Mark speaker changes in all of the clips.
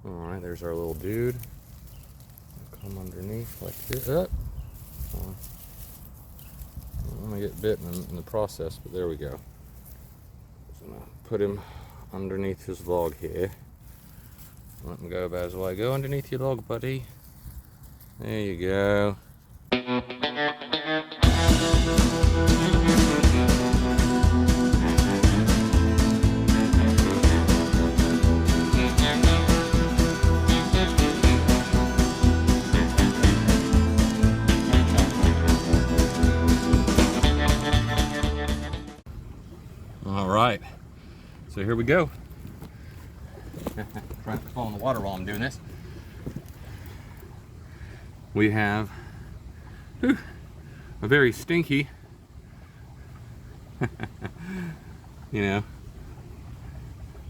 Speaker 1: Alright, there's our little dude. Come underneath like this. I'm gonna get bitten in the process, but there we go. So I'm gonna put him underneath his log here. Let him go, Basil. Go underneath your log, buddy. There you go. All right, so here we go. Trying to fall in the water while I'm doing this. We have a very stinky,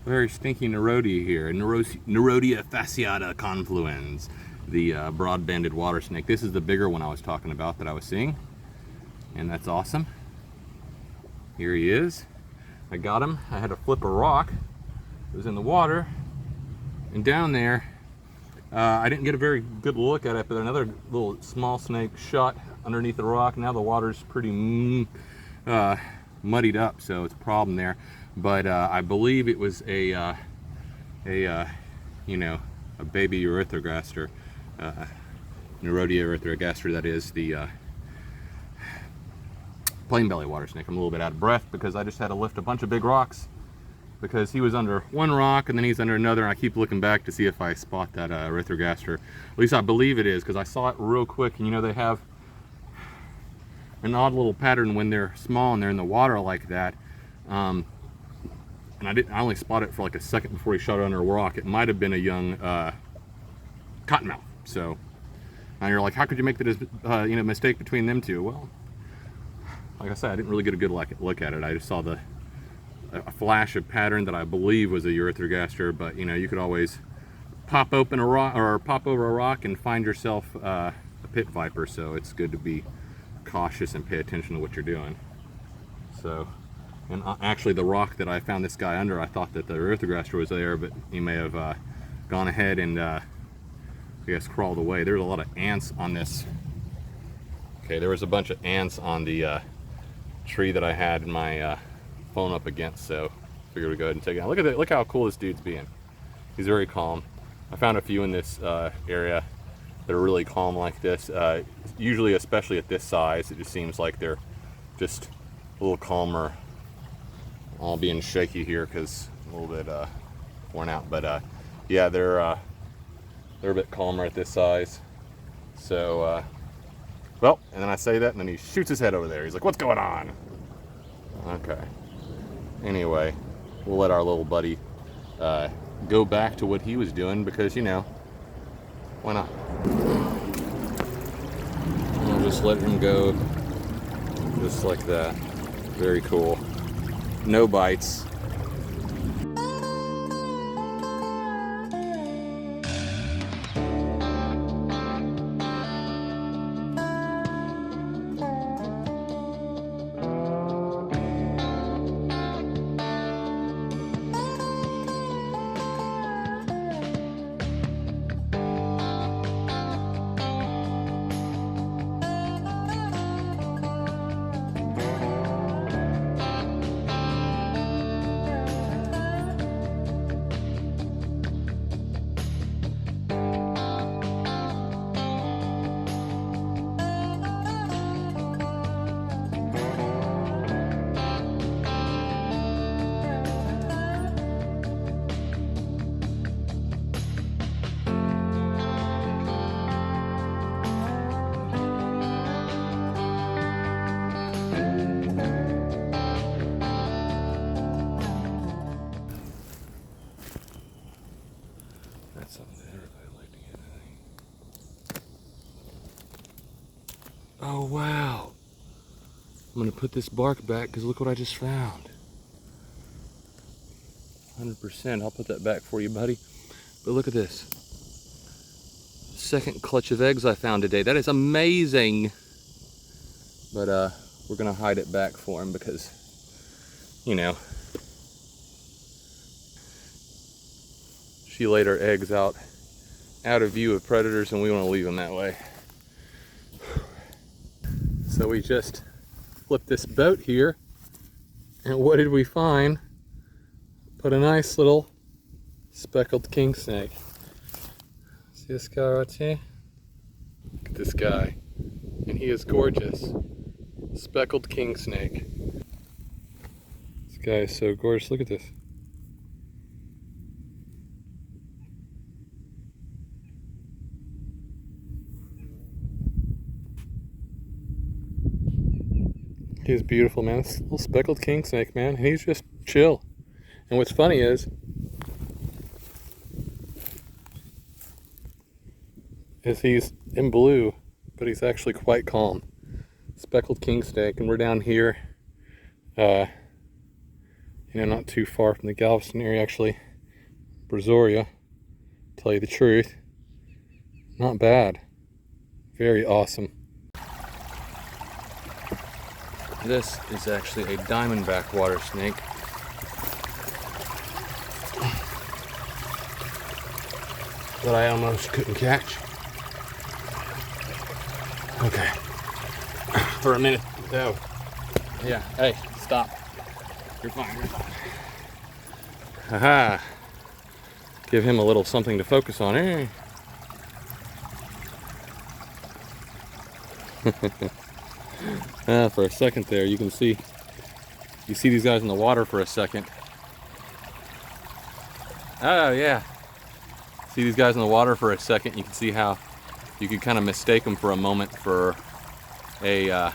Speaker 1: very stinky Nerodia here, Nerodia fasciata confluens, the broad-banded water snake. This is the bigger one I was talking about that I was seeing, and that's awesome. Here he is. I got him. I had to flip a rock. It was in the water, and down there, I didn't get a very good look at it, but another little small snake shot underneath the rock. Now the water's pretty muddied up, so it's a problem there. But I believe it was a baby erythrogaster, Nerodia erythrogaster, that is the plain belly water snake. I'm a little bit out of breath because I just had to lift a bunch of big rocks, because he was under one rock and then he's under another, and I keep looking back to see if I spot that erythrogaster. At least I believe it is, because I saw it real quick, and they have an odd little pattern when they're small and they're in the water like that. And I only spotted it for like a second before he shot it under a rock. It might have been a young cottonmouth. So now you're like, how could you make the mistake between them two? Well, like I said, I didn't really get a good look at it. I just saw a flash of pattern that I believe was a erythrogaster, but you could always pop open a rock or pop over a rock and find yourself a pit viper. So it's good to be cautious and pay attention to what you're doing. So, and actually the rock that I found this guy under, I thought that the erythrogaster was there, but he may have gone ahead and I guess crawled away. There's a lot of ants on this. Okay, there was a bunch of ants on the tree that I had my phone up against, so figured we'd go ahead and take it out. Look at that! Look how cool this dude's being. He's very calm. I found a few in this area that are really calm like this. Usually, especially at this size, it just seems like they're just a little calmer. All being shaky here because a little bit worn out, but yeah, they're a bit calmer at this size. So, well, and then I say that, and then he shoots his head over there. He's like, "What's going on?" Okay. Anyway, we'll let our little buddy go back to what he was doing, because why not? I'll just let him go just like that. Very cool. No bites. Oh wow, I'm gonna put this bark back because look what I just found. 100%, I'll put that back for you, buddy. But look at this. Second clutch of eggs I found today. That is amazing. But we're gonna hide it back for him because, She laid her eggs out of view of predators, and we want to leave them that way. So we just flipped this boat here, and what did we find? But a nice little speckled king snake. See this guy right here? Look at this guy, and he is gorgeous. Speckled king snake. This guy is so gorgeous. Look at this. He's beautiful, man. This little speckled king snake, man. He's just chill. And what's funny is he's in blue, but he's actually quite calm. Speckled king snake, and we're down here, you know, not too far from the Galveston area, actually. Brazoria, tell you the truth. Not bad. Very awesome. This is actually a diamondback water snake. That I almost couldn't catch. Okay. For a minute, though. Yeah, hey, stop. You're fine, you're fine. Haha. Give him a little something to focus on, eh? For a second there, you see these guys in the water for a second. Oh yeah. See these guys in the water for a second, you can see how you could kind of mistake them for a moment for a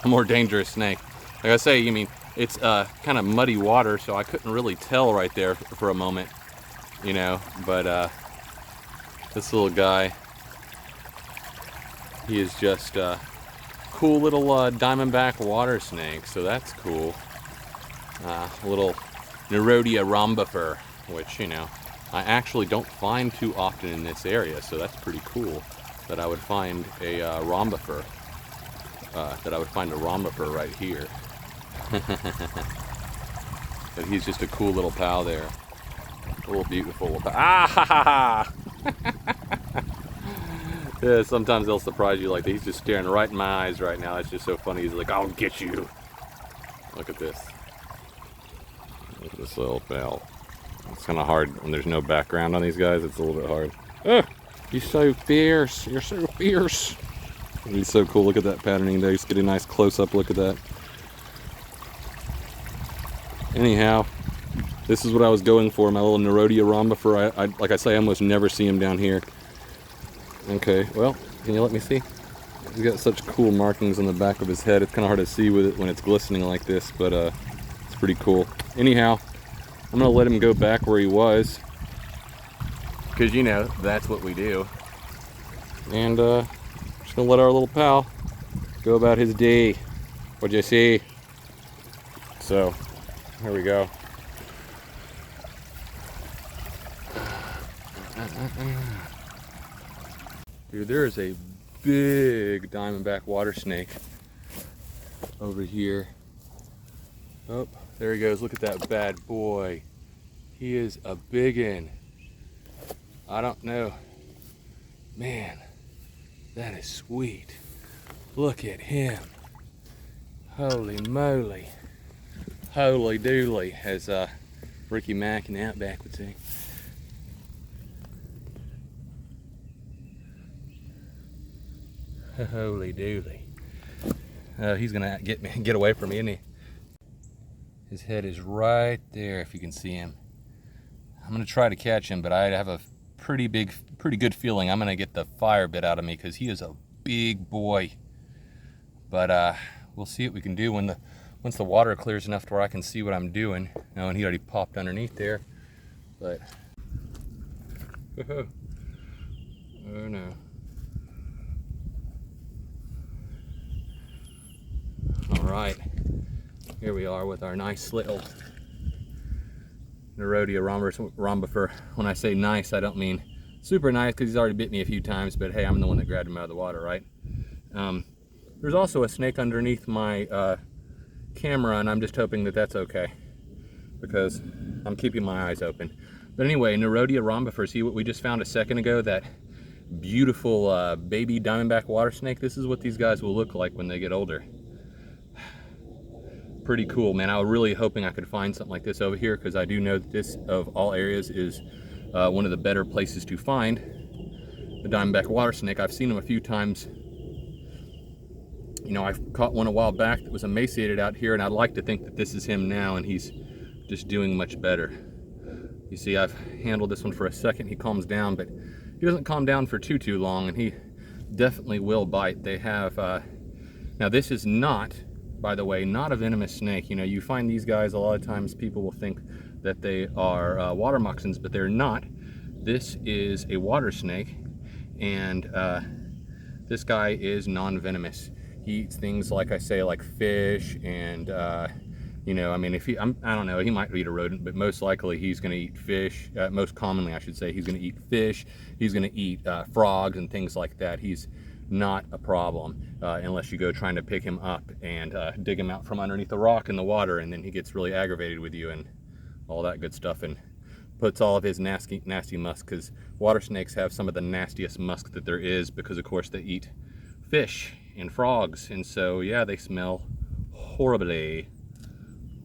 Speaker 1: more dangerous snake. Like I say, it's kind of muddy water, so I couldn't really tell right there for a moment, you know, but this little guy, he is just cool little diamondback water snake, so that's cool. A little Nerodia rhombifer, which, you know, I actually don't find too often in this area, so that's pretty cool that I would find a rhombifer. Right here. But he's just a cool little pal there. A little beautiful little pal. Ah ha ha ha! Yeah, sometimes they'll surprise you like that. He's just staring right in my eyes right now. It's just so funny. He's like, I'll get you. Look at this. Look at this little pal. It's kind of hard when there's no background on these guys. It's a little bit hard. Oh, he's so fierce. You're so fierce. He's so cool. Look at that patterning there. Just get a nice close-up look at that. Anyhow, this is what I was going for. My little Nerodia rhombifer. Like I say, I almost never see him down here. Okay, well, can you let me see? He's got such cool markings on the back of his head. It's kind of hard to see with it when it's glistening like this, but it's pretty cool. Anyhow, I'm gonna let him go back where he was, because, you know, that's what we do. And just gonna let our little pal go about his day. What'd you see? So, here we go. Dude, there is a big diamondback water snake over here. Oh, there he goes. Look at that bad boy. He is a biggin. I don't know. Man, that is sweet. Look at him. Holy moly. Holy dooly, as Ricky Mack in the Outback would say. Holy dooly. He's gonna get away from me, isn't he? His head is right there, if you can see him. I'm gonna try to catch him, but I have a pretty good feeling I'm gonna get the fire bit out of me, because he is a big boy. But we'll see what we can do once the water clears enough to where I can see what I'm doing. Oh, and he already popped underneath there. But oh no. Alright, here we are with our nice little Nerodia rhombifer. When I say nice, I don't mean super nice, because he's already bit me a few times, but hey, I'm the one that grabbed him out of the water, right? There's also a snake underneath my camera, and I'm just hoping that that's okay, because I'm keeping my eyes open. But anyway, Nerodia rhombifer, see what we just found a second ago, that beautiful baby diamondback water snake? This is what these guys will look like when they get older. Pretty cool, man. I was really hoping I could find something like this over here, because I do know that this, of all areas, is one of the better places to find the diamondback water snake. I've seen them a few times. You know, I've caught one a while back that was emaciated out here, and I'd like to think that this is him now, and he's just doing much better. You see, I've handled this one for a second. He calms down, but he doesn't calm down for too long, and he definitely will bite. They have, now this is not, by the way, not a venomous snake. You know, you find these guys, a lot of times people will think that they are water moccasins, but they're not. This is a water snake, and this guy is non-venomous. He eats things, like I say, like fish and you know, I mean, if he, I don't know, he might eat a rodent, but most likely he's going to eat fish. Most commonly, I should say, he's going to eat fish. He's going to eat frogs and things like that. He's not a problem unless you go trying to pick him up and dig him out from underneath the rock in the water, and then he gets really aggravated with you and all that good stuff, and puts all of his nasty musk, because water snakes have some of the nastiest musk that there is, because of course they eat fish and frogs, and so yeah, they smell horribly.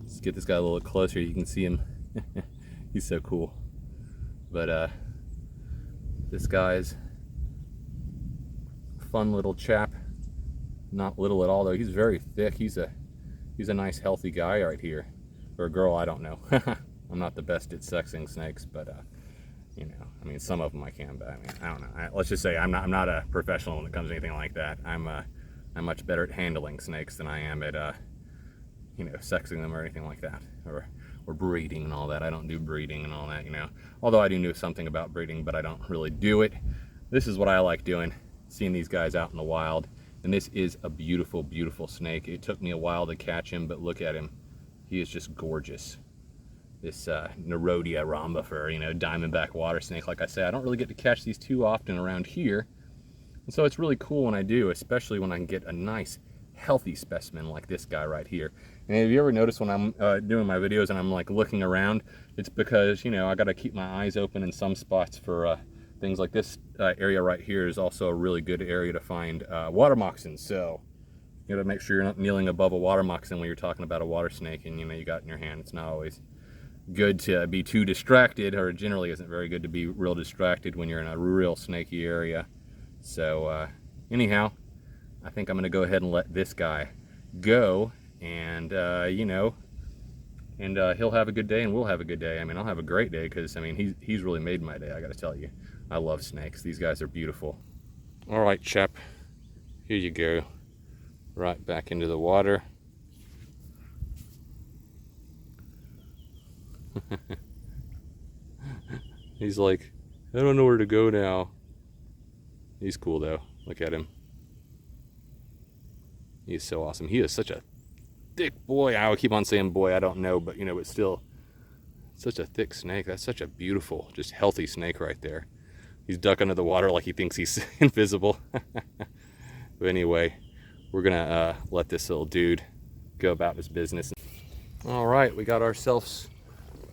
Speaker 1: Let's get this guy a little closer. You can see him. He's so cool. But this guy's fun little chap. Not little at all though. He's very thick. He's a nice healthy guy right here, or a girl. I don't know. I'm not the best at sexing snakes, but you know, I mean, some of them I can, but I mean, I don't know. Let's just say I'm not a professional when it comes to anything like that. I'm much better at handling snakes than I am at you know, sexing them or anything like that, or breeding and all that. I don't do breeding and all that, you know. Although I do know something about breeding, but I don't really do it. This is what I like doing, seeing these guys out in the wild. And this is a beautiful, beautiful snake. It took me a while to catch him, but look at him. He is just gorgeous. This Nerodia rhombifer, you know, diamondback water snake. Like I say, I don't really get to catch these too often around here. And so it's really cool when I do, especially when I can get a nice, healthy specimen like this guy right here. And have you ever noticed when I'm doing my videos and I'm like looking around, it's because, you know, I got to keep my eyes open in some spots for things like this area right here is also a really good area to find water moccasins. So you got to make sure you're not kneeling above a water moccasin when you're talking about a water snake and, you know, you got it in your hand. It's not always good to be too distracted, or generally isn't very good to be real distracted when you're in a real snaky area. So anyhow, I think I'm going to go ahead and let this guy go, and you know, and he'll have a good day and we'll have a good day. I mean, I'll have a great day, because I mean, he's really made my day. I got to tell you, I love snakes. These guys are beautiful. All right, chap, here you go, right back into the water. He's like, I don't know where to go now. He's cool though. Look at him. He's so awesome. He is such a thick boy. I would keep on saying boy, I don't know, but you know, it's still such a thick snake. That's such a beautiful, just healthy snake right there. He's ducking under the water like he thinks he's invisible. But anyway, we're gonna let this little dude go about his business. All right, we got ourselves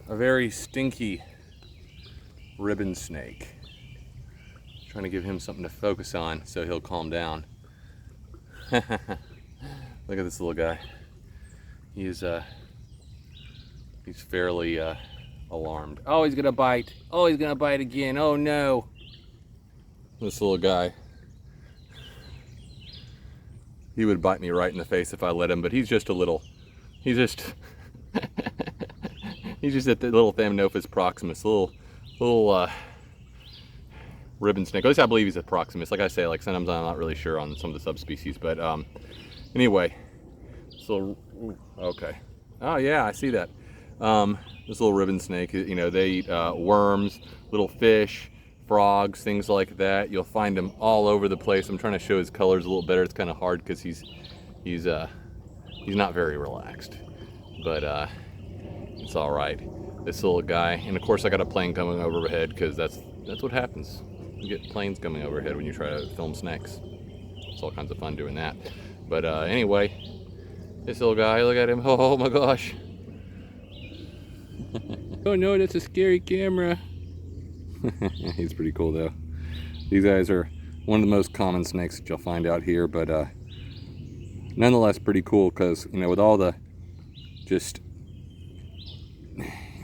Speaker 1: a very stinky ribbon snake. Trying to give him something to focus on so he'll calm down. Look at this little guy. He's fairly alarmed. Oh, he's gonna bite. Oh, he's gonna bite again. Oh no. This little guy. He would bite me right in the face if I let him, but he's just a little, he's just he's just at the little Thamnophis proximus, little ribbon snake. At least I believe he's a proximus. Like I say, like sometimes I'm not really sure on some of the subspecies, but anyway, so okay. Oh yeah, I see that. This little ribbon snake, you know, they eat worms, little fish, frogs, things like that. You'll find them all over the place. I'm trying to show his colors a little better. It's kind of hard because he's not very relaxed, but it's all right. This little guy, and of course I got a plane coming overhead, because that's what happens. You get planes coming overhead when you try to film snakes. It's all kinds of fun doing that. But anyway, this little guy, look at him. Oh my gosh. Oh no, that's a scary camera. He's pretty cool though. These guys are one of the most common snakes that you'll find out here, but nonetheless pretty cool because, you know, with all the just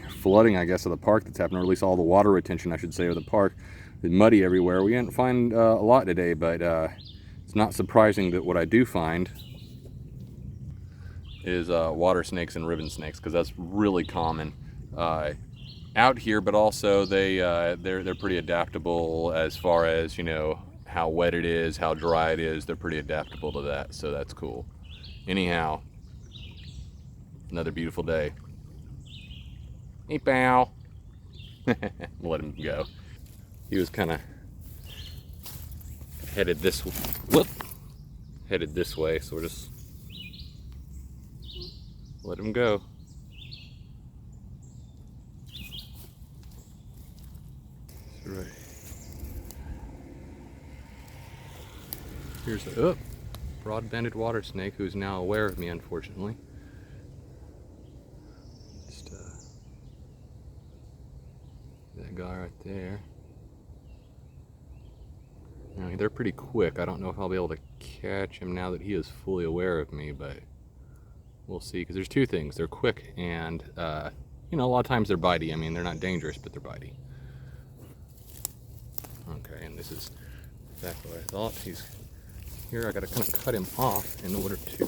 Speaker 1: flooding, I guess, of the park that's happened, or at least all the water retention, I should say, of the park, it's muddy everywhere. We didn't find a lot today, but it's not surprising that what I do find is water snakes and ribbon snakes, because that's really common out here. But also they're pretty adaptable as far as, you know, how wet it is, how dry it is. They're pretty adaptable to that, so that's cool. Anyhow, another beautiful day. Hey, pal. Let him go. He was kind of headed this way, so we're just let him go. That's right. Here's a broad-banded water snake who's now aware of me, unfortunately. Just that guy right there. Now, they're pretty quick. I don't know if I'll be able to catch him now that he is fully aware of me, but we'll see, because there's two things. They're quick and, you know, a lot of times they're bitey. I mean, they're not dangerous, but they're bitey. Okay, and this is exactly what I thought. He's here. I gotta kind of cut him off in order to...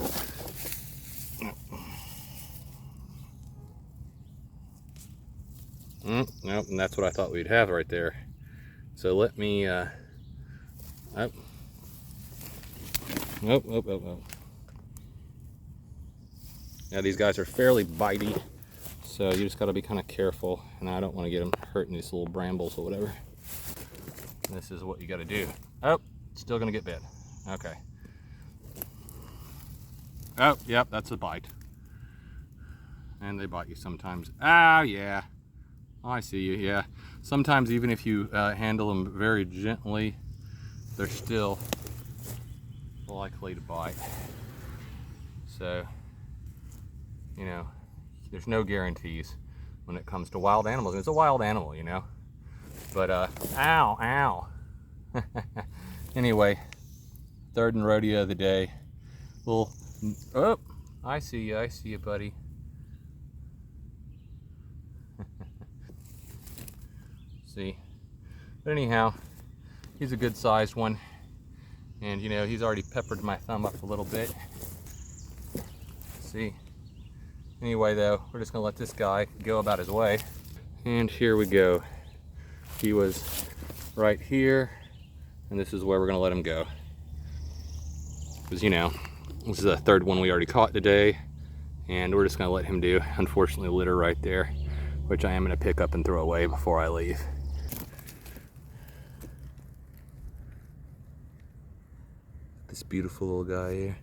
Speaker 1: Nope, and that's what I thought we'd have right there. So let me, oh. Yeah, these guys are fairly bitey, so you just got to be kind of careful, and I don't want to get them hurt in these little brambles or whatever. And this is what you got to do. Oh, still going to get bit. Okay. Oh, yep, that's a bite. And they bite you sometimes. Ah, yeah. Oh, I see you, yeah. Sometimes even if you handle them very gently, they're still likely to bite. So, you know, there's no guarantees when it comes to wild animals. It's a wild animal, you know. But, ow. Anyway, third and rodeo of the day. Oh, I see you, buddy. See, but anyhow, he's a good sized one, and you know, he's already peppered my thumb up a little bit. See, anyway though, we're just gonna let this guy go about his way, and here we go. He was right here, and this is where we're gonna let him go, because you know, this is the third one we already caught today, and we're just gonna let him do, unfortunately, litter right there, which I am gonna pick up and throw away before I leave. This beautiful little guy here.